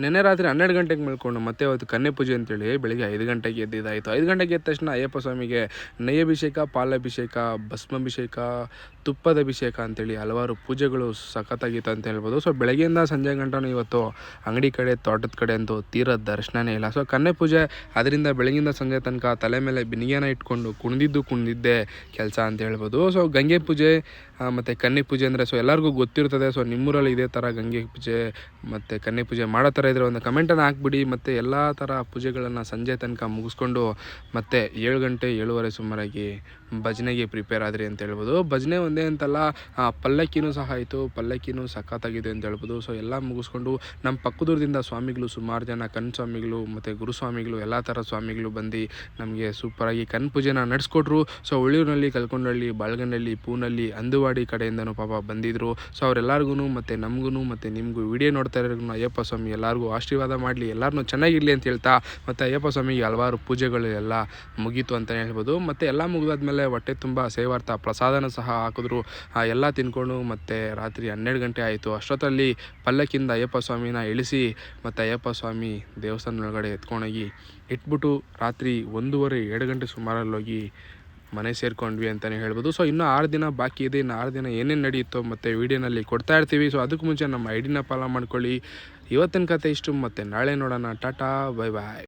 ನೆನ್ನೆ ರಾತ್ರಿ 12 ಗಂಟೆಗೆ ಮಲ್ಕೊಂಡು ಮತ್ತೆ ಅವತ್ತು ಕನ್ಯೆ ಪೂಜೆ ಅಂತೇಳಿ ಬೆಳಿಗ್ಗೆ 5 ಗಂಟೆಗೆ ಎದ್ದಿದ್ದಾಯಿತು. 5 ಗಂಟೆಗೆ ಎದ್ದ ತಕ್ಷಣ ಅಯ್ಯಪ್ಪ ಸ್ವಾಮಿಗೆ ನೈಯಾಭಿಷೇಕ, ಪಾಲಾಭಿಷೇಕ, ಭಸ್ಮಾಭಿಷೇಕ, ತುಪ್ಪದ ಅಭಿಷೇಕ ಅಂತೇಳಿ ಹಲವಾರು ಪೂಜೆಗಳು ಸಖತ್ತಾಗಿತ್ತು ಅಂತ ಹೇಳ್ಬೋದು. ಸೊ ಬೆಳಗ್ಗೆಯಿಂದ ಸಂಜೆ ಗಂಟನೂ ಇವತ್ತು ಅಂಗಡಿ ಕಡೆ ತೋಟದ ಕಡೆ ಅಂತೂ ತೀರ ದರ್ಶನನೇ ಇಲ್ಲ. ಸೊ ಕನ್ಯೆ ಪೂಜೆ ಅದರಿಂದ ಬೆಳಗಿಂದ ಸಂಜೆ ತನಕ ತಲೆ ಮೇಲೆ ಬಿನಿಗೆನ ಇಟ್ಕೊಂಡು ಕುಣಿದಿದ್ದೇ ಕೆಲಸ ಅಂತ ಹೇಳ್ಬೋದು. ಸೊ ಗಂಗೆ ಪೂಜೆ ಮತ್ತು ಕನ್ಯೆ ಪೂಜೆ ಅಂದರೆ ಸೊ ಎಲ್ಲರಿಗೂ ಗೊತ್ತಿರ್ತದೆ. ಸೊ ನಿಮ್ಮೂರಲ್ಲಿ ಇದೇ ಥರ ಗಂಗೆ ಪೂಜೆ ಮತ್ತು ಕನ್ಯೆ ಪೂಜೆ ಮಾಡೋ ಥರ ಇದ್ದರೆ ಒಂದು ಕಮೆಂಟನ್ನು ಹಾಕ್ಬಿಡಿ. ಮತ್ತು ಎಲ್ಲ ಥರ ಪೂಜೆಗಳನ್ನು ಸಂಜೆ ತನಕ ಮುಗಿಸ್ಕೊಂಡು ಮತ್ತೆ 7 ಗಂಟೆ 7:30 ಸುಮಾರಾಗಿ ಭಜನೆಗೆ ಪ್ರಿಪೇರ್ ಆದ್ರಿ ಅಂತ ಹೇಳ್ಬೋದು. ಭಜನೆ ಒಂದೇ ಅಂತಲ್ಲ, ಪಲ್ಲಕ್ಕಿನೂ ಸಹ ಆಯಿತು. ಪಲ್ಲಕ್ಕಿನೂ ಸಖತ್ತಾಗಿದೆ ಅಂತ ಹೇಳ್ಬೋದು. ಸೊ ಎಲ್ಲ ಮುಗಿಸ್ಕೊಂಡು ನಮ್ಮ ಪಕ್ಕದೂರದಿಂದ ಸ್ವಾಮಿಗಳು ಸುಮಾರು ಜನ ಕಣ್ ಸ್ವಾಮಿಗಳು ಮತ್ತು ಗುರುಸ್ವಾಮಿಗಳು ಎಲ್ಲ ಥರ ಸ್ವಾಮಿಗಳು ಬಂದು ನಮಗೆ ಸೂಪರಾಗಿ ಕಣ್ ಪೂಜೆನ ನಡೆಸ್ಕೊಟ್ರು. ಸೊ ಉಳ್ಳೂರಿನಲ್ಲಿ, ಕಲ್ಕೊಂಡಹಳ್ಳಿ, ಬಾಳ್ಗನಹಳ್ಳಿ, ಪೂನಲ್ಲಿ, ಅಂದುವಾಡಿ ಕಡೆಯಿಂದನೂ ಪಾಪ ಬಂದಿದ್ದರು. ಸೊ ಅವರೆಲ್ಲರಿಗೂ ಮತ್ತು ನಮಗೂ ಮತ್ತು ನಿಮಗೂ ವಿಡಿಯೋ ನೋಡ್ತಾ ಇರೋರಿಗೂ ಅಯ್ಯಪ್ಪ ಸ್ವಾಮಿ ಎಲ್ಲರಿಗೂ ಆಶೀರ್ವಾದ ಮಾಡಲಿ, ಎಲ್ಲರನ್ನೂ ಚೆನ್ನಾಗಿರಲಿ ಅಂತ ಹೇಳ್ತಾ ಮತ್ತು ಅಯ್ಯಪ್ಪ ಸ್ವಾಮಿಗೆ ಹಲವಾರು ಪೂಜೆಗಳು ಎಲ್ಲ ಮುಗೀತು ಅಂತಲೇ ಹೇಳ್ಬೋದು. ಮತ್ತು ಎಲ್ಲ ಮುಗಿದಾದ್ಮೇಲೆ ಹೊಟ್ಟೆ ತುಂಬ ಸೇವಾರ್ಥ ಪ್ರಸಾದನ ಸಹ ಹಾಕಿದ್ರು. ಎಲ್ಲ ತಿನ್ಕೊಂಡು ಮತ್ತು ರಾತ್ರಿ 12 ಗಂಟೆ ಆಯಿತು. ಅಷ್ಟೊತ್ತಲ್ಲಿ ಪಲ್ಲಕ್ಕಿಂದ ಅಯ್ಯಪ್ಪ ಸ್ವಾಮಿನ ಇಳಿಸಿ ಮತ್ತು ಅಯ್ಯಪ್ಪ ಸ್ವಾಮಿ ದೇವಸ್ಥಾನ ಒಳಗಡೆ ಎತ್ಕೊಂಡೋಗಿ ಇಟ್ಬಿಟ್ಟು ರಾತ್ರಿ 1:30 2 ಗಂಟೆ ಸುಮಾರಲ್ಲಿ ಹೋಗಿ ಮನೆ ಸೇರ್ಕೊಂಡ್ವಿ ಅಂತಲೇ ಹೇಳ್ಬೋದು. ಸೊ ಇನ್ನೂ 6 ದಿನ ಬಾಕಿ ಇದೆ. ಇನ್ನು 6 ದಿನ ಏನೇನು ನಡೆಯುತ್ತೋ ಮತ್ತು ವೀಡಿಯೋನಲ್ಲಿ ಕೊಡ್ತಾ ಇರ್ತೀವಿ. ಸೊ ಅದಕ್ಕೂ ಮುಂಚೆ ನಮ್ಮ ಐಡಿನ ಫಾಲೋ ಮಾಡ್ಕೊಳ್ಳಿ. ಇವತ್ತಿನ ಕತೆ ಇಷ್ಟು, ಮತ್ತು ನಾಳೆ ನೋಡೋಣ. ಟಾಟಾ, ಬೈ ಬಾಯ್.